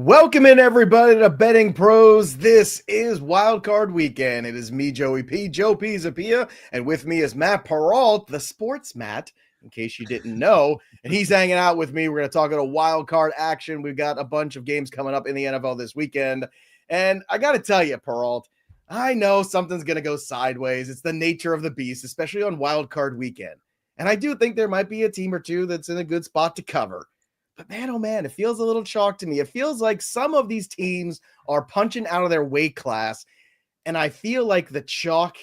Welcome in, everybody, to Betting Pros. This is Wild Card Weekend. It is me, Joey P, Joe Pisapia, and with me is Matt Perrault, the sports Matt, in case you didn't know. And he's hanging out with me. We're going to talk about wild card action. We've got a bunch of games coming up in the NFL this weekend. And I got to tell you, Perrault, I know something's going to go sideways. It's the nature of the beast, especially on Wild Card Weekend. And I do think there might be a team or two that's in a good spot to cover. But man, oh man, it feels a little chalk to me. It feels like some of these teams are punching out of their weight class. And I feel like the chalk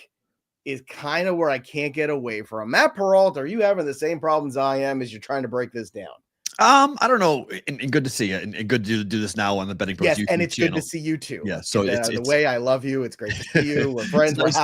is kind of where I can't get away from. Matt Perrault, are you having the same problems I am as you're trying to break this down? I don't know. And good to see you. And good to do this now on the BettingPros yes, YouTube and it's channel. Good to see you too. Yeah. So it's the way I love you. It's great to see you. We're friends. Nice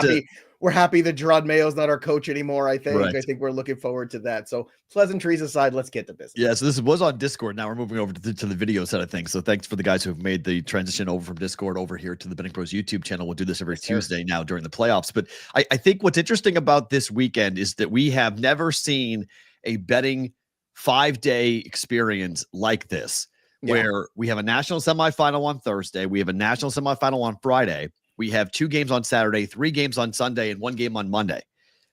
We're happy that Gerard Mayo's not our coach anymore. I think. Right. I think we're looking forward to that. So pleasantries aside, let's get to business. Yeah. So this was on Discord. Now we're moving over to the video side of things. So thanks for the guys who have made the transition over from Discord over here to the BettingPros YouTube channel. We'll do this every Tuesday now during the playoffs. But I think what's interesting about this weekend is that we have never seen a betting 5-day experience like this, where we have a national semifinal on Thursday. We have a national semifinal on Friday. We have 2 games on Saturday, 3 games on Sunday, and 1 game on Monday.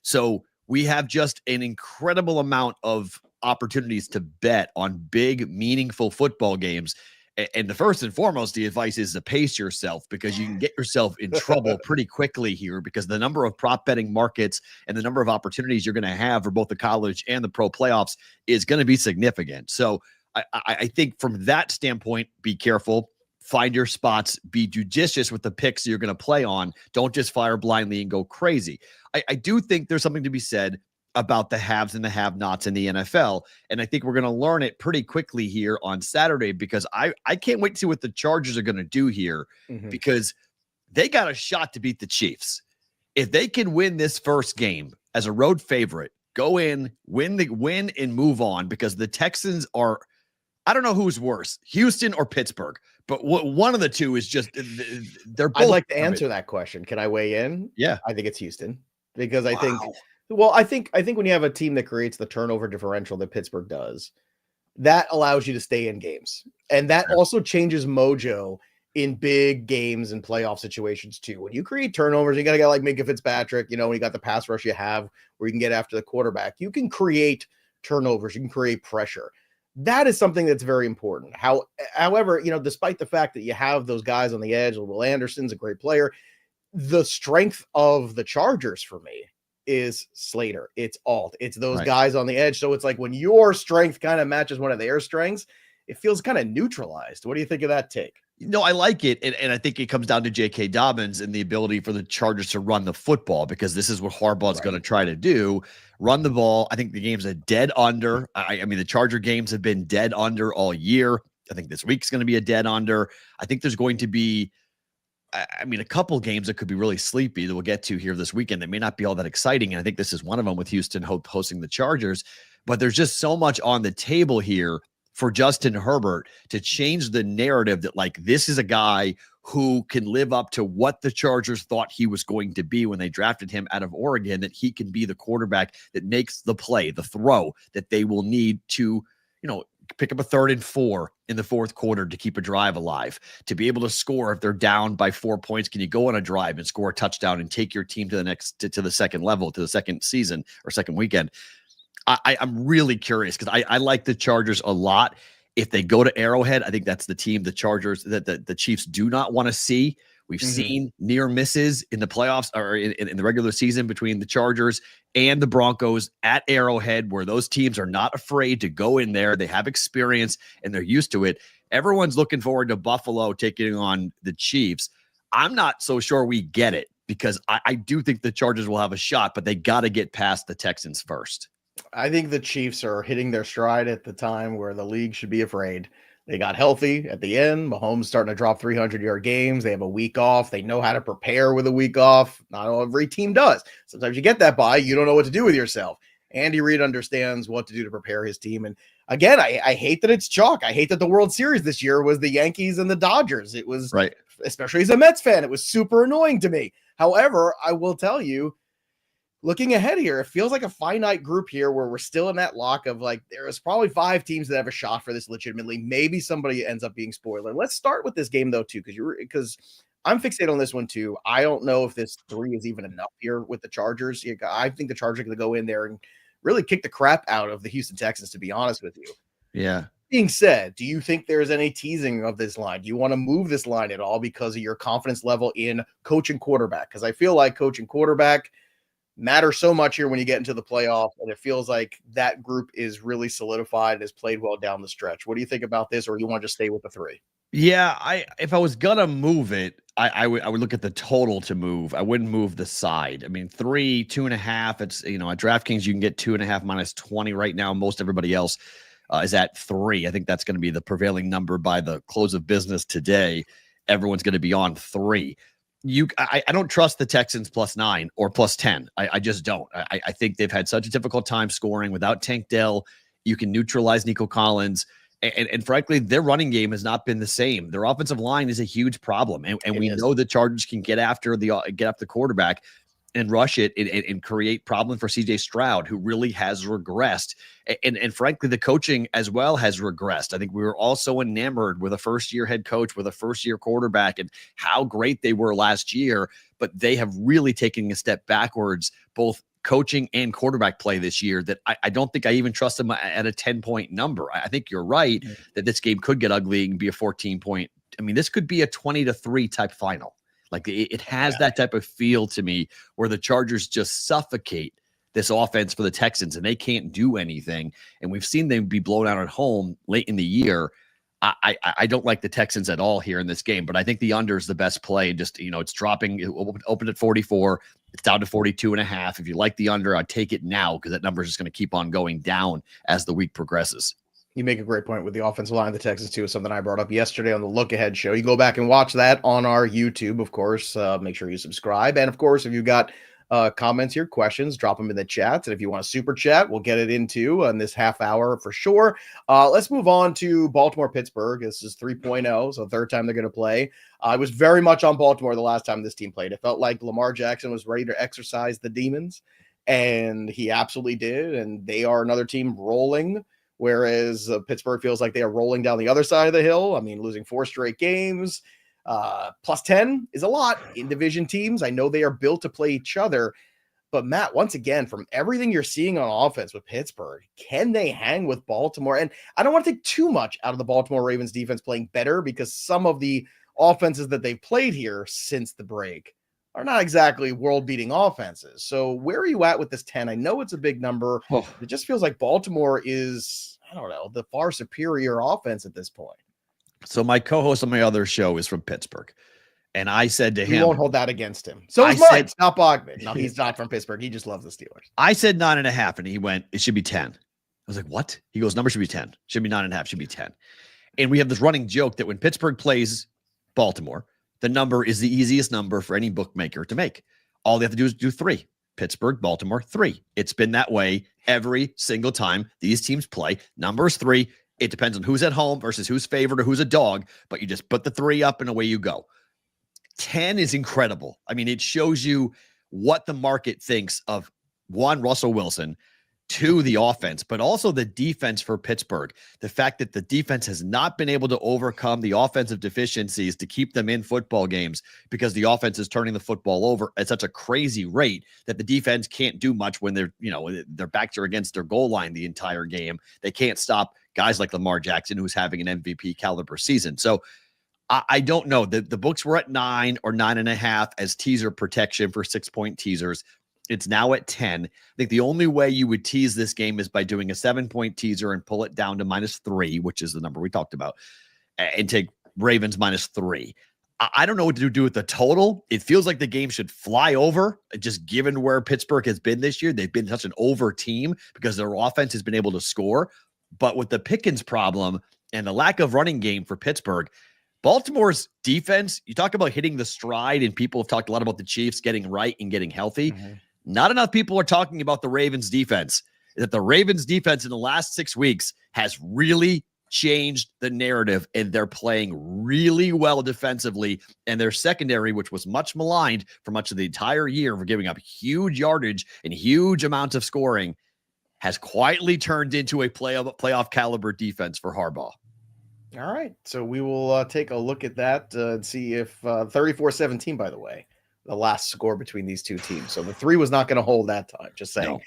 So we have just an incredible amount of opportunities to bet on big, meaningful football games. And the first and foremost, the advice is to pace yourself, because you can get yourself in trouble pretty quickly here, because the number of prop betting markets and the number of opportunities you're going to have for both the college and the pro playoffs is going to be significant. So I think from that standpoint, be careful. Find your spots, be judicious with the picks you're going to play on. Don't just fire blindly and go crazy. I do think there's something to be said about the haves and the have-nots in the NFL. And I think we're going to learn it pretty quickly here on Saturday, because I can't wait to see what the Chargers are going to do here, because they got a shot to beat the Chiefs. If they can win this first game as a road favorite, go in, win and move on, because the Texans are, I don't know who's worse, Houston or Pittsburgh, but one of the two is just, they're both. I'd like to answer that question. Can I weigh in? Yeah. I think it's Houston, because I think when you have a team that creates the turnover differential that Pittsburgh does, that allows you to stay in games. And that also changes mojo in big games and playoff situations too. When you create turnovers, you got a guy like Minka Fitzpatrick, when you got the pass rush you have where you can get after the quarterback, you can create turnovers, you can create pressure. That is something that's very important. However, despite the fact that you have those guys on the edge, Will Anderson's a great player, the strength of the Chargers for me is Slater. It's Alt. It's those guys on the edge. So it's like when your strength kind of matches one of their strengths, it feels kind of neutralized. What do you think of that take? No, I like it. And I think it comes down to J.K. Dobbins and the ability for the Chargers to run the football, because this is what Harbaugh's going to try to do, run the ball. I think the game's a dead under. I mean, the Charger games have been dead under all year. I think this week's going to be a dead under. I think there's going to be, a couple games that could be really sleepy that we'll get to here this weekend that may not be all that exciting. And I think this is one of them with Houston hosting the Chargers. But there's just so much on the table here for Justin Herbert to change the narrative that, like, this is a guy who can live up to what the Chargers thought he was going to be when they drafted him out of Oregon, that he can be the quarterback that makes the play, the throw that they will need to, pick up a 3rd and 4 in the 4th quarter to keep a drive alive, to be able to score if they're down by 4 points. Can you go on a drive and score a touchdown and take your team to the second level, to the second season or second weekend? I'm really curious, because I like the Chargers a lot. If they go to Arrowhead, I think that's the team the Chargers that the Chiefs do not want to see. We've seen near misses in the playoffs or in the regular season between the Chargers and the Broncos at Arrowhead, where those teams are not afraid to go in there. They have experience and they're used to it. Everyone's looking forward to Buffalo taking on the Chiefs. I'm not so sure we get it, because I do think the Chargers will have a shot, but they got to get past the Texans first. I think the Chiefs are hitting their stride at the time where the league should be afraid. They got healthy at the end. Mahomes starting to drop 300-yard games. They have a week off. They know how to prepare with a week off. Not every team does. Sometimes you get that bye. You don't know what to do with yourself. Andy Reid understands what to do to prepare his team. And again, I hate that it's chalk. I hate that the World Series this year was the Yankees and the Dodgers. It was, especially as a Mets fan, it was super annoying to me. However, I will tell you, looking ahead here, it feels like a finite group here where we're still in that lock of like, there's probably 5 teams that have a shot for this legitimately. Maybe somebody ends up being spoiler. Let's start with this game though, too, because I'm fixated on this one too. I don't know if this 3 is even enough here with the Chargers. I think the Chargers are going to go in there and really kick the crap out of the Houston Texans, to be honest with you. Yeah. Being said, do you think there's any teasing of this line? Do you want to move this line at all because of your confidence level in coach and quarterback? Because I feel like coach and quarterback matter so much here when you get into the playoff, and it feels like that group is really solidified and has played well down the stretch. What do you think about this, or you want to just stay with the 3? Yeah, if I was gonna move it, I would look at the total to move. I wouldn't move the side. I mean, 3, 2.5. It's at DraftKings you can get 2.5 minus 20 right now. Most everybody else is at 3. I think that's going to be the prevailing number by the close of business today. Everyone's going to be on 3. I don't trust the Texans +9 or +10. I just don't. I think they've had such a difficult time scoring without Tank Dell. You can neutralize Nico Collins. And frankly, their running game has not been the same. Their offensive line is a huge problem. And we know the Chargers can get after the quarterback and rush it and create problems for CJ Stroud, who really has regressed. And frankly, the coaching as well has regressed. I think we were all so enamored with a first-year head coach, with a first-year quarterback, and how great they were last year. But they have really taken a step backwards, both coaching and quarterback play this year, that I don't think I even trust them at a 10-point number. I think you're right that this game could get ugly and be a 14-point. I mean, this could be a 20-3 type final. Like it has that type of feel to me where the Chargers just suffocate this offense for the Texans and they can't do anything. And we've seen them be blown out at home late in the year. I don't like the Texans at all here in this game, but I think the under is the best play. Just, it's dropping. It opened at 44. It's down to 42.5. If you like the under, I'd take it now because that number is just going to keep on going down as the week progresses. You make a great point with the offensive line of the Texans, too. Is something I brought up yesterday on the Look Ahead show. You go back and watch that on our YouTube, of course. Make sure you subscribe. And, of course, if you've got comments here, questions, drop them in the chat. And if you want a super chat, we'll get it into in this half hour for sure. Let's move on to Baltimore-Pittsburgh. This is 3.0, so third time they're going to play. I was very much on Baltimore the last time this team played. It felt like Lamar Jackson was ready to exercise the demons, and he absolutely did. And they are another team rolling, whereas Pittsburgh feels like they are rolling down the other side of the hill. I mean, losing 4 straight games. +10 is a lot in division teams. I know they are built to play each other, but Matt, once again, from everything you're seeing on offense with Pittsburgh, can they hang with Baltimore? And I don't want to take too much out of the Baltimore Ravens defense playing better, because some of the offenses that they've played here since the break are not exactly world-beating offenses. So where are you at with this 10? I know it's a big number. It just feels like Baltimore is, I don't know, the far superior offense at this point. So my co-host on my other show is from Pittsburgh. And I said to him, you won't hold that against him. So is mine, Scott Bogman. No, he's not from Pittsburgh. He just loves the Steelers. I said 9.5, and he went, it should be 10. I was like, what? He goes, number should be 10. Should be 9.5, should be 10. And we have this running joke that when Pittsburgh plays Baltimore, the number is the easiest number for any bookmaker to make. All they have to do is do 3. Pittsburgh, Baltimore, 3. It's been that way every single time these teams play. Number is 3. It depends on who's at home versus who's favored or who's a dog, but you just put the 3 up and away you go. 10 is incredible. I mean, it shows you what the market thinks of, 1, Russell Wilson, 2, the offense, but also the defense for Pittsburgh. The fact that the defense has not been able to overcome the offensive deficiencies to keep them in football games because the offense is turning the football over at such a crazy rate that the defense can't do much when their backs are against their goal line the entire game. They can't stop guys like Lamar Jackson, who's having an MVP caliber season. So I don't know. The books were at 9 or 9.5 as teaser protection for 6-point teasers. It's now at 10. I think the only way you would tease this game is by doing a 7-point teaser and pull it down to -3, which is the number we talked about, and take Ravens -3. I don't know what to do with the total. It feels like the game should fly over, just given where Pittsburgh has been this year. They've been such an over team because their offense has been able to score. But with the Pickens problem and the lack of running game for Pittsburgh, Baltimore's defense, you talk about hitting the stride, and people have talked a lot about the Chiefs getting right and getting healthy. Mm-hmm. Not enough people are talking about the Ravens defense. That the Ravens defense in the last 6 weeks has really, changed the narrative, and they're playing really well defensively. And their secondary, which was much maligned for much of the entire year for giving up huge yardage and huge amounts of scoring, has quietly turned into a playoff caliber defense for Harbaugh. All right. So we will take a look at that and see if 34-17, by the way, the last score between these two teams. So the 3 was not going to hold that time. Just saying. No.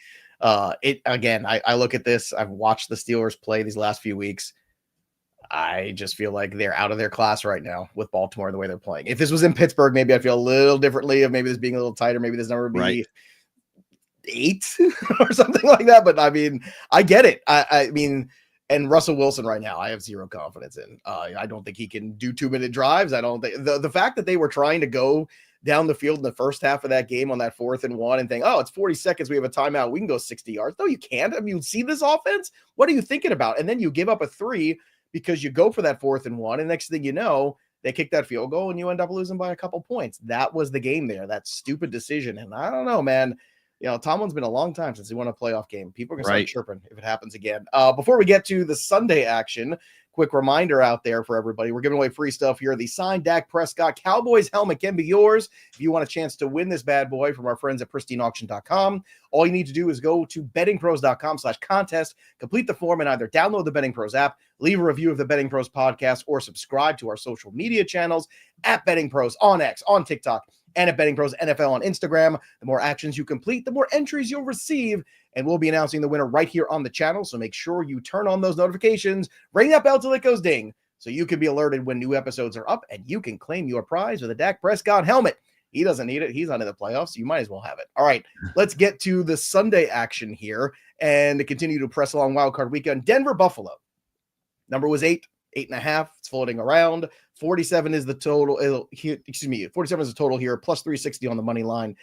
I look at this. I've watched the Steelers play these last few weeks. I just feel like they're out of their class right now with Baltimore the way they're playing. If this was in Pittsburgh, maybe I'd feel a little differently of maybe this being a little tighter. Maybe this number would be 8 or something like that. But I mean, I get it. I mean, and Russell Wilson right now, I have zero confidence in. I don't think he can do 2-minute drives. I don't think the fact that they were trying to go down the field in the first half of that game on that 4th and 1 and think, oh, it's 40 seconds. We have a timeout. We can go 60 yards. No, you can't. I mean, you see this offense. What are you thinking about? And then you give up a 3 because you go for that 4th and 1. And next thing you know, they kick that field goal and you end up losing by a couple points. That was the game there. That stupid decision. And I don't know, man. You know, Tomlin's been a long time since he won a playoff game. People are going to start chirping if it happens again. Before we get to the Sunday action, quick reminder out there for everybody. We're giving away free stuff here. The signed Dak Prescott Cowboys helmet can be yours. If you want a chance to win this bad boy from our friends at pristineauction.com, all you need to do is go to bettingpros.com/contest, complete the form, and either download the Betting Pros app, leave a review of the Betting Pros podcast, or subscribe to our social media channels at Betting Pros on X, on TikTok, and at Betting Pros NFL on Instagram. The more actions you complete, the more entries you'll receive, and we'll be announcing the winner right here on the channel. So make sure you turn on those notifications, ring that bell till it goes ding, so you can be alerted when new episodes are up, and you can claim your prize with a Dak Prescott helmet. He doesn't need it. He's not in the playoffs, so you might as well have it. All right, let's get to the Sunday action here and to continue to press along wildcard weekend. Denver, Buffalo. Number was 8.5. It's floating around. 47 is the total. 47 is the total here, plus 360 on the money line.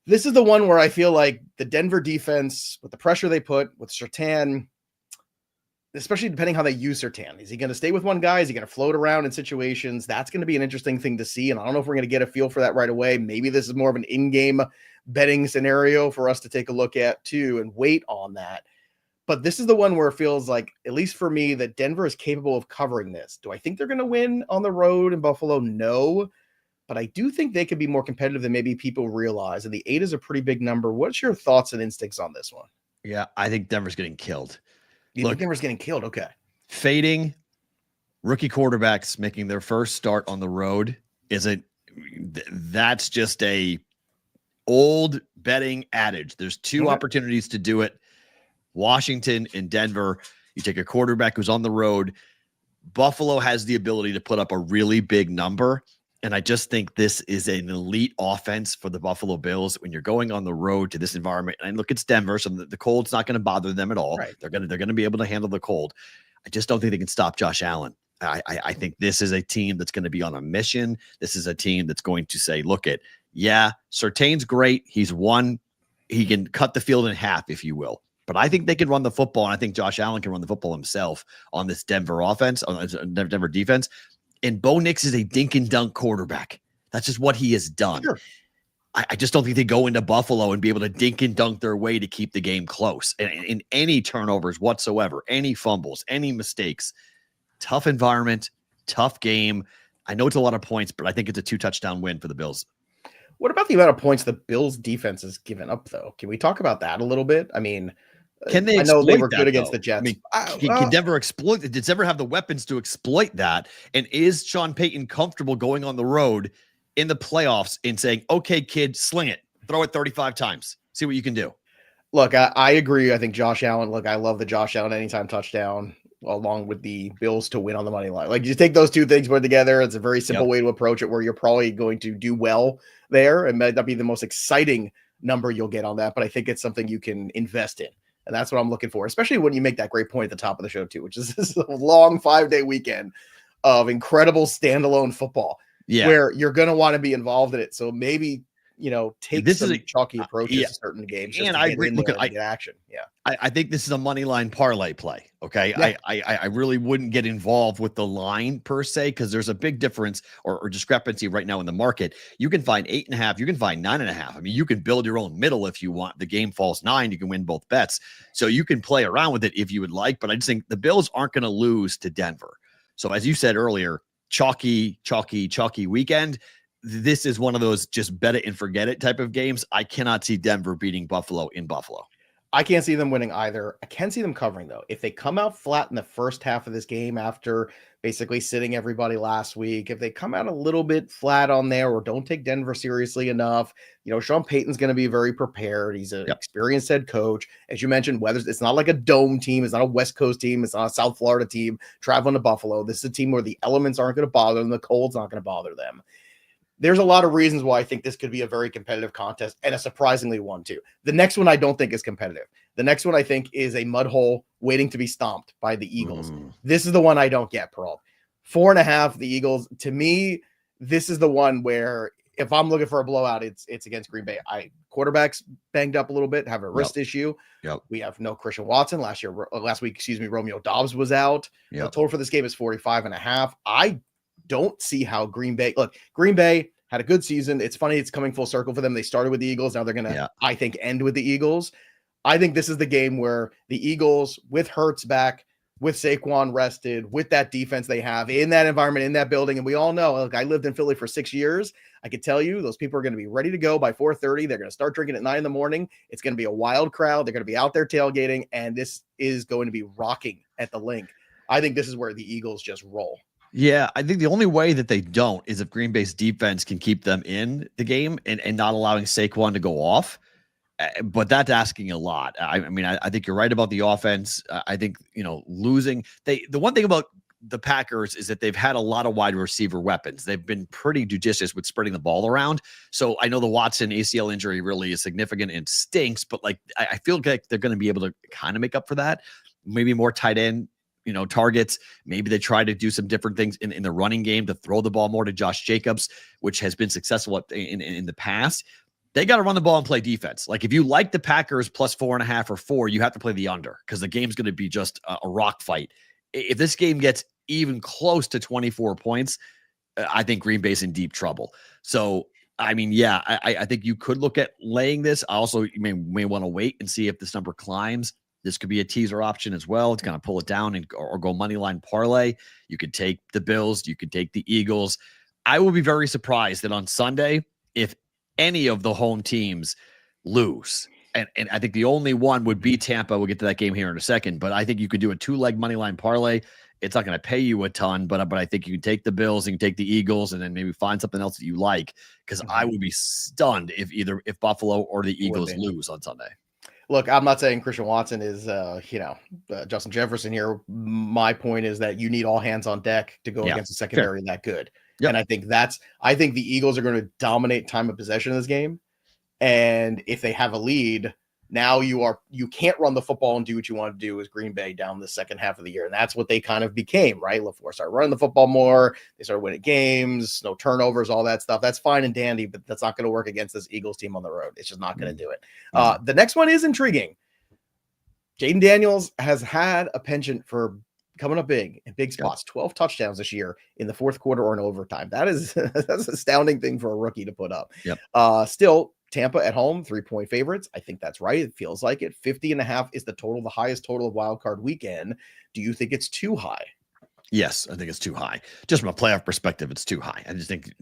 This is the one where I feel like the Denver defense, with the pressure they put with Surtain, especially depending how they use Surtain. Is he going to stay with one guy? Is he going to float around in situations? That's going to be an interesting thing to see. And I don't know if we're going to get a feel for that right away. Maybe this is more of an in-game betting scenario for us to take a look at too and wait on that. But this is the one where it feels like, at least for me, that Denver is capable of covering this. Do I think they're going to win on the road in Buffalo? No. But I do think they could be more competitive than maybe people realize. And the 8 is a pretty big number. What's your thoughts and instincts on this one? Yeah, I think Denver's getting killed. You think Denver's getting killed? Okay. Fading rookie quarterbacks making their first start on the road that's just a old betting adage. There's 2 opportunities to do it. Washington and Denver. You take a quarterback who's on the road. Buffalo has the ability to put up a really big number. And I just think this is an elite offense for the Buffalo Bills when you're going on the road to this environment. And look, it's Denver, so the cold's not going to bother them at all. Right. They're going to be able to handle the cold. I just don't think they can stop Josh Allen. I think this is a team that's going to be on a mission. This is a team that's going to say, look at, Surtain's great. He can cut the field in half, if you will. But I think they can run the football, and I think Josh Allen can run the football himself on this Denver offense, on Denver defense. And Bo Nix is a dink and dunk quarterback. That's just what he has done. Sure. I just don't think they go into Buffalo and be able to dink and dunk their way to keep the game close. And in any turnovers whatsoever, any fumbles, any mistakes, tough environment, tough game. I know it's a lot of points, but I think it's a 2-touchdown win for the Bills. What about the amount of points the Bills defense has given up, though? Can we talk about that a little bit? I mean, can they? I know they were good against the Jets. I mean, can Denver exploit? Did Denver have the weapons to exploit that? And is Sean Payton comfortable going on the road in the playoffs and saying, "Okay, kid, sling it, throw it 35 times, see what you can do"? Look, I agree. I think Josh Allen. Look, I love the Josh Allen anytime touchdown, along with the Bills to win on the money line. Like, you take those 2 things put together, it's a very simple way to approach it, where you're probably going to do well there. It might not be the most exciting number you'll get on that, but I think it's something you can invest in. And that's what I'm looking for, especially when you make that great point at the top of the show too, which is this long 5-day weekend of incredible standalone football where you're going to want to be involved in it. So maybe take This some is chalky approaches yeah, to certain games just and to I get agree. in Look, there and get action. Yeah. I think this is a money line parlay play. Okay. Yeah. I really wouldn't get involved with the line per se, because there's a big difference or discrepancy right now in the market. You can find 8.5, you can find 9.5. I mean, you can build your own middle if you want. The game falls 9, you can win both bets. So you can play around with it if you would like, but I just think the Bills aren't going to lose to Denver. So as you said earlier, chalky weekend. This is one of those just bet it and forget it type of games. I cannot see Denver beating Buffalo in Buffalo. I can't see them winning either. I can see them covering, though. If they come out flat in the first half of this game after basically sitting everybody last week, if they come out a little bit flat on there or don't take Denver seriously enough, Sean Payton's going to be very prepared. He's an experienced head coach. As you mentioned, it's not like a dome team. It's not a West Coast team. It's not a South Florida team traveling to Buffalo. This is a team where the elements aren't going to bother them. The cold's not going to bother them. There's a lot of reasons why I think this could be a very competitive contest and a surprisingly one too. The next one I don't think is competitive. The next one I think is a mud hole waiting to be stomped by the Eagles. This is the one I don't get, Perrault. 4.5, the Eagles. To me, this is the one where if I'm looking for a blowout, it's against Green Bay. Quarterback's banged up a little bit, have a wrist issue. We have no Christian Watson. Last week, Romeo Doubs was out. The total for this game is 45.5. I don't see how Green Bay had a good season. It's funny. It's coming full circle for them. They started with the Eagles. Now they're going to, I think, end with the Eagles. I think this is the game where the Eagles, with Hurts back, with Saquon rested, with that defense they have in that environment, in that building. And we all know, look, I lived in Philly for 6 years. I can tell you those people are going to be ready to go by 4:30. They're going to start drinking at 9 a.m. It's going to be a wild crowd. They're going to be out there tailgating, and this is going to be rocking at the Link. I think this is where the Eagles just roll. Yeah, I think the only way that they don't is if Green Bay's defense can keep them in the game and not allowing Saquon to go off. But that's asking a lot. I think you're right about the offense. I think, losing. The one thing about the Packers is that they've had a lot of wide receiver weapons. They've been pretty judicious with spreading the ball around. So I know the Watson ACL injury really is significant and stinks, but I feel like they're going to be able to kind of make up for that. Maybe more tight end targets. Maybe they try to do some different things in the running game to throw the ball more to Josh Jacobs, which has been successful in the past. They got to run the ball and play defense. Like if you like the Packers plus 4.5 or 4, you have to play the under because the game's going to be just a rock fight. If this game gets even close to 24 points, I think Green Bay's in deep trouble. So, I think you could look at laying this. Also, you may want to wait and see if this number climbs. This could be a teaser option as well. It's going to pull it down or go money line parlay. You could take the Bills. You could take the Eagles. I will be very surprised that on Sunday, if any of the home teams lose, and I think the only one would be Tampa. We'll get to that game here in a second, but I think you could do a 2-leg money line parlay. It's not going to pay you a ton, but I think you can take the Bills and take the Eagles and then maybe find something else that you like, because I would be stunned if Buffalo or the Eagles lose on Sunday. Look, I'm not saying Christian Watson is, Justin Jefferson here. My point is that you need all hands on deck to go against a secondary that good. Yep. And I think the Eagles are going to dominate time of possession in this game. And if they have a lead, now you can't run the football and do what you want to do as Green Bay down the second half of the year. And that's what they kind of became, right? LaFleur started running the football more. They started winning games, no turnovers, all that stuff. That's fine and dandy, but that's not going to work against this Eagles team on the road. It's just not going to do it. The next one is intriguing. Jaden Daniels has had a penchant for coming up big in big spots, 12 touchdowns this year in the fourth quarter or in overtime. That's an astounding thing for a rookie to put up. Still, Tampa at home, 3-point favorites. I think that's right. It feels like it. 50.5 is the total, the highest total of Wild Card Weekend. Do you think it's too high? Yes, I think it's too high. Just from a playoff perspective, it's too high. I just think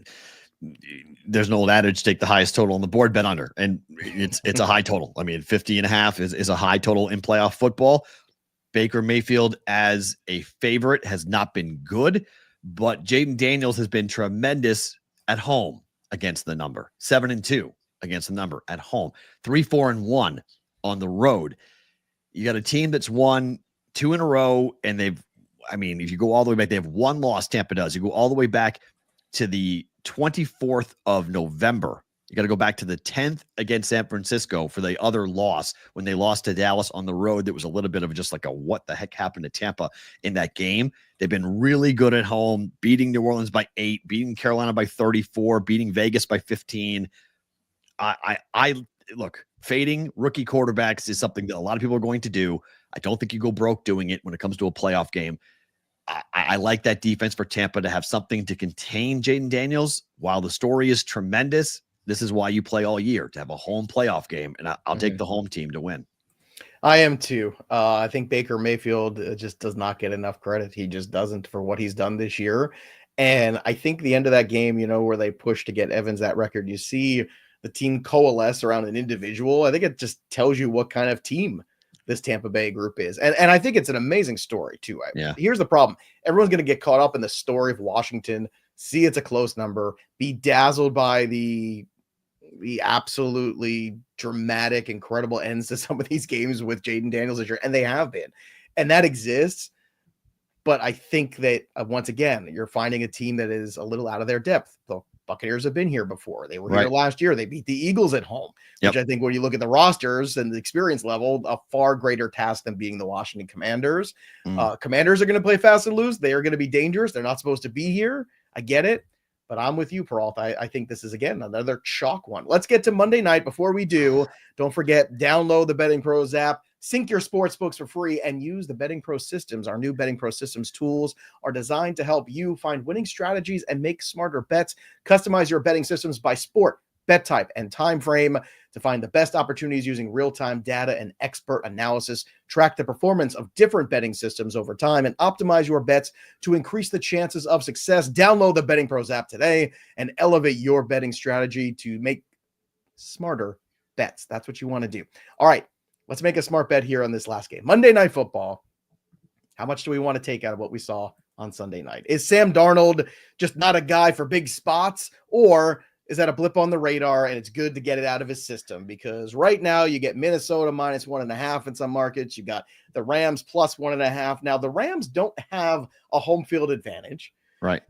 there's an old adage, take the highest total on the board, bet under. And it's a high total. 50.5 is a high total in playoff football. Baker Mayfield as a favorite has not been good, but Jaden Daniels has been tremendous at home against the number. 7-2 against the number at home. 3-4-1 on the road. You got a team that's won 2 in a row, and if you go all the way back, they have one loss, Tampa does. You go all the way back to the 24th of November. You got to go back to the 10th against San Francisco for the other loss when they lost to Dallas on the road. That was a little bit of just like a what the heck happened to Tampa in that game. They've been really good at home, beating New Orleans by 8, beating Carolina by 34, beating Vegas by 15. I look, fading rookie quarterbacks is something that a lot of people are going to do. I don't think you go broke doing it when it comes to a playoff game. I like that defense for Tampa to have something to contain Jaden Daniels. While the story is tremendous, this is why you play all year, to have a home playoff game, and I'll take the home team to win. I am too. I think Baker Mayfield just does not get enough credit. He just doesn't for what he's done this year. And I think the end of that game, where they push to get Evans that record, you see the team coalesce around an individual. I think it just tells you what kind of team this Tampa Bay group is. And I think it's an amazing story too. Here's the problem. Everyone's going to get caught up in the story of Washington, see it's a close number, be dazzled by the absolutely dramatic, incredible ends to some of these games with Jaden Daniels this year, and they have been. And that exists. But I think that, once again, you're finding a team that is a little out of their depth. The Buccaneers have been here before. They were here last year. They beat the Eagles at home, which I think when you look at the rosters and the experience level, a far greater task than being the Washington Commanders. Commanders are going to play fast and loose. They are going to be dangerous. They're not supposed to be here. I get it. But I'm with you, Perrault. I think this is, again, another chalk one. Let's get to Monday night. Before we do, don't forget, download the BettingPros app, sync your sports books for free, and use the BettingPros systems. Our new BettingPros systems tools are designed to help you find winning strategies and make smarter bets. Customize your betting systems by sport, bet type, and time frame to find the best opportunities using real-time data and expert analysis. Track the performance of different betting systems over time and optimize your bets to increase the chances of success. Download the BettingPros app today and elevate your betting strategy to make smarter bets. That's what you want to do. All right, let's make a smart bet here on this last game. Monday Night Football. How much do we want to take out of what we saw on Sunday night? Is Sam Darnold just not a guy for big spots, or is that a blip on the radar and it's good to get it out of his system? Because right now you get Minnesota -1.5 in some markets. You got the Rams +1.5. Now the Rams don't have a home field advantage. Right.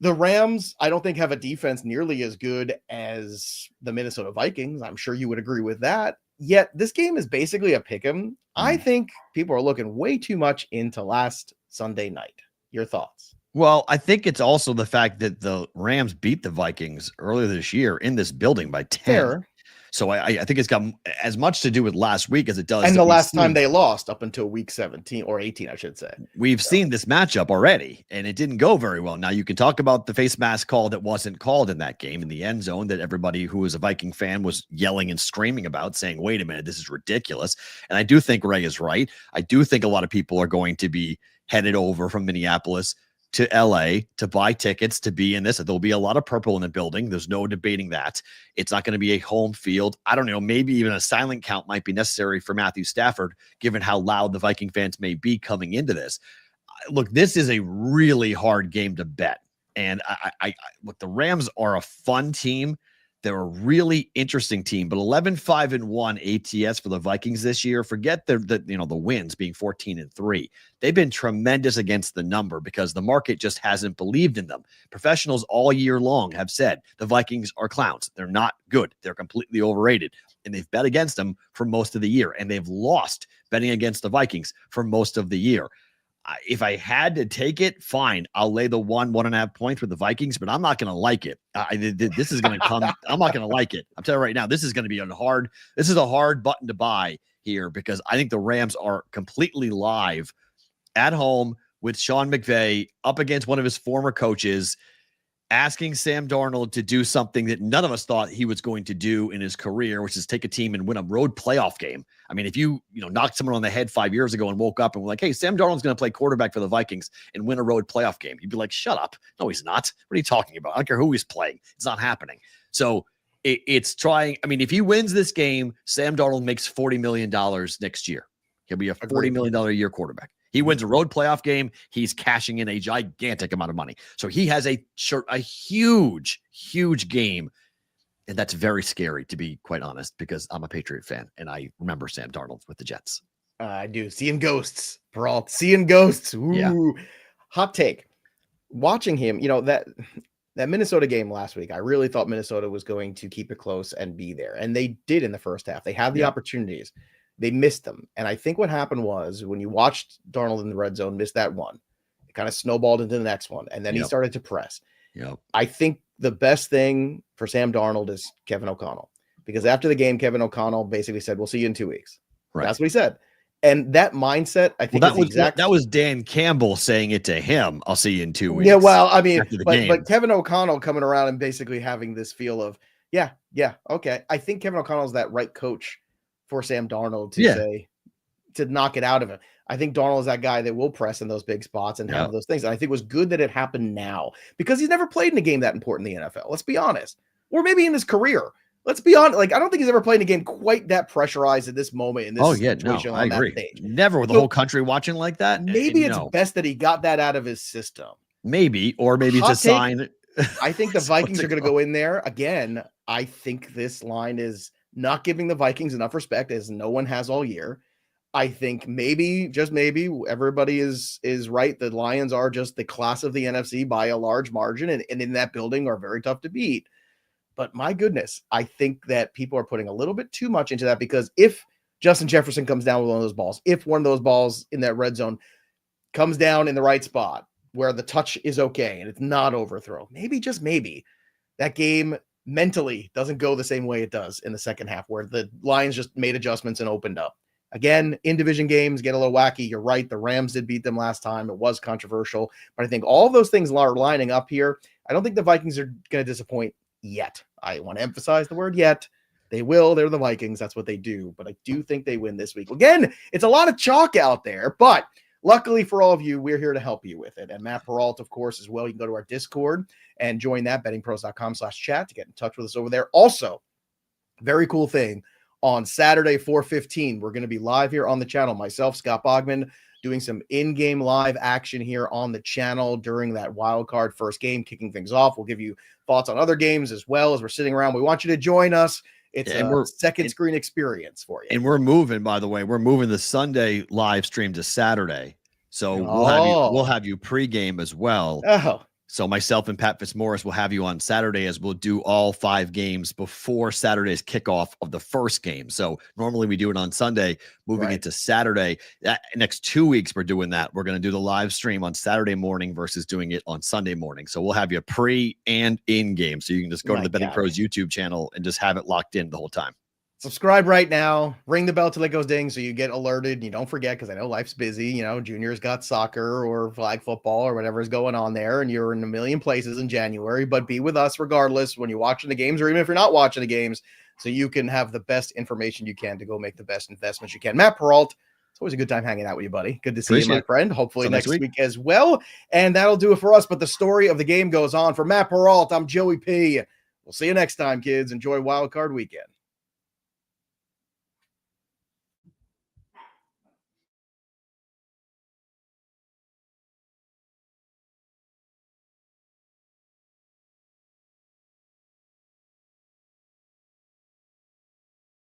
The Rams, I don't think, have a defense nearly as good as the Minnesota Vikings. I'm sure you would agree with that. Yet this game is basically a pick'em. I think people are looking way too much into last Sunday night. Your thoughts? Well, I think it's also the fact that the Rams beat the Vikings earlier this year in this building by 10. Fair. So I think it's got as much to do with last week as it does. And the last time they lost up until week 17 or 18, I should say. We've seen this matchup already, and it didn't go very well. Now, you can talk about the face mask call that wasn't called in that game in the end zone that everybody who was a Viking fan was yelling and screaming about, saying, wait a minute, this is ridiculous. And I do think Ray is right. I do think a lot of people are going to be headed over from Minneapolis to LA to buy tickets to be in this. There'll be a lot of purple in the building. There's no debating that. It's not going to be a home field. I don't know. Maybe even a silent count might be necessary for Matthew Stafford, given how loud the Viking fans may be coming into this. Look, this is a really hard game to bet. And I look, the Rams are a fun team. They're a really interesting team, but 11-5-1 ATS for the Vikings this year. Forget the wins being 14-3. They've been tremendous against the number because the market just hasn't believed in them. Professionals all year long have said the Vikings are clowns. They're not good. They're completely overrated. And they've bet against them for most of the year. And they've lost betting against the Vikings for most of the year. If I had to take it, fine. I'll lay the 1.5 points with the Vikings, but I'm not going to like it. This is going to come. I'm not going to like it. I'm telling you right now, this is going to be this is a hard button to buy here because I think the Rams are completely live at home with Sean McVay up against one of his former coaches, asking Sam Darnold to do something that none of us thought he was going to do in his career, which is take a team and win a road playoff game. I mean, if you knocked someone on the head 5 years ago and woke up and were like, hey, Sam Darnold's going to play quarterback for the Vikings and win a road playoff game, you'd be like, shut up. No, he's not. What are you talking about? I don't care who he's playing. It's not happening. So it's trying. I mean, if he wins this game, Sam Darnold makes $40 million next year. He'll be a $40 million a year quarterback. He wins a road playoff game. He's cashing in a gigantic amount of money. So he has a huge, huge game. And that's very scary, to be quite honest, because I'm a Patriot fan and I remember Sam Darnold with the Jets. I do. Seeing ghosts, Perrault. Seeing ghosts. Ooh. Yeah. Hot take. Watching him, that Minnesota game last week, I really thought Minnesota was going to keep it close and be there. And they did in the first half. They had the opportunities. They missed them. And I think what happened was when you watched Darnold in the red zone miss that one, it kind of snowballed into the next one. And then he started to press. I think the best thing for Sam Darnold is Kevin O'Connell, because after the game, Kevin O'Connell basically said, "We'll see you in 2 weeks." Right. That's what he said. And that mindset, I think, that was Dan Campbell saying it to him. I'll see you in 2 weeks. Yeah, well, I mean, after the but game. Kevin O'Connell coming around and basically having this feel of, yeah, okay. I think Kevin O'Connell's that right coach for Sam Darnold to say, to knock it out of him. I think Darnold is that guy that will press in those big spots and have those things. And I think it was good that it happened now because he's never played in a game that important in the NFL. Let's be honest. Or maybe in his career. Let's be honest. Like, I don't think he's ever played in a game quite that pressurized at this moment in this situation on that stage. Never with the whole country watching like that. Maybe it's best that he got that out of his system. Maybe, or maybe it's a sign. I think the Vikings are going to go in there again. I think this line is not giving the Vikings enough respect, as no one has all year. I think maybe, just maybe, everybody is right. The Lions are just the class of the NFC by a large margin, and in that building are very tough to beat. But my goodness, I think that people are putting a little bit too much into that, because if Justin Jefferson comes down with one of those balls, if one of those balls in that red zone comes down in the right spot where the touch is okay and it's not overthrow, maybe, just maybe, that game mentally doesn't go the same way it does in the second half, where the Lions just made adjustments and opened up. Again, in division games get a little wacky. You're right. The Rams did beat them last time. It was controversial, but I think all of those things are lining up here. I don't think the Vikings are going to disappoint yet. I want to emphasize the word yet. They will. They're the Vikings. That's what they do. But I do think they win this week. Again, it's a lot of chalk out there, but luckily for all of you, we're here to help you with it. And Matt Perrault, of course, as well. You can go to our Discord and join that, bettingpros.com/chat, to get in touch with us over there. Also, very cool thing. On Saturday, 4:15, we're going to be live here on the channel. Myself, Scott Bogman, doing some in-game live action here on the channel during that wild card first game, kicking things off. We'll give you thoughts on other games as well as we're sitting around. We want you to join us. It's a second screen experience for you. And we're moving, by the way, we're moving the Sunday live stream to Saturday. So we'll have you pregame as well. Oh. So myself and Pat Fitzmaurice will have you on Saturday, as we'll do all 5 games before Saturday's kickoff of the first game. So normally we do it on Sunday, moving it to Saturday. Next 2 weeks, we're doing that. We're going to do the live stream on Saturday morning versus doing it on Sunday morning. So we'll have you pre and in game. So you can just go to the Betting Pros YouTube channel and just have it locked in the whole time. Subscribe right now. Ring the bell till it goes ding so you get alerted and you don't forget, because I know life's busy. You know, Junior's got soccer or flag football or whatever is going on there, and you're in a million places in January. But be with us regardless when you're watching the games, or even if you're not watching the games, so you can have the best information you can to go make the best investments you can. Matt Perrault, it's always a good time hanging out with you, buddy. Good to see you, my friend. Hopefully next week as well. And that'll do it for us. But the story of the game goes on. For Matt Perrault, I'm Joey P. We'll see you next time, kids. Enjoy Wild Card Weekend.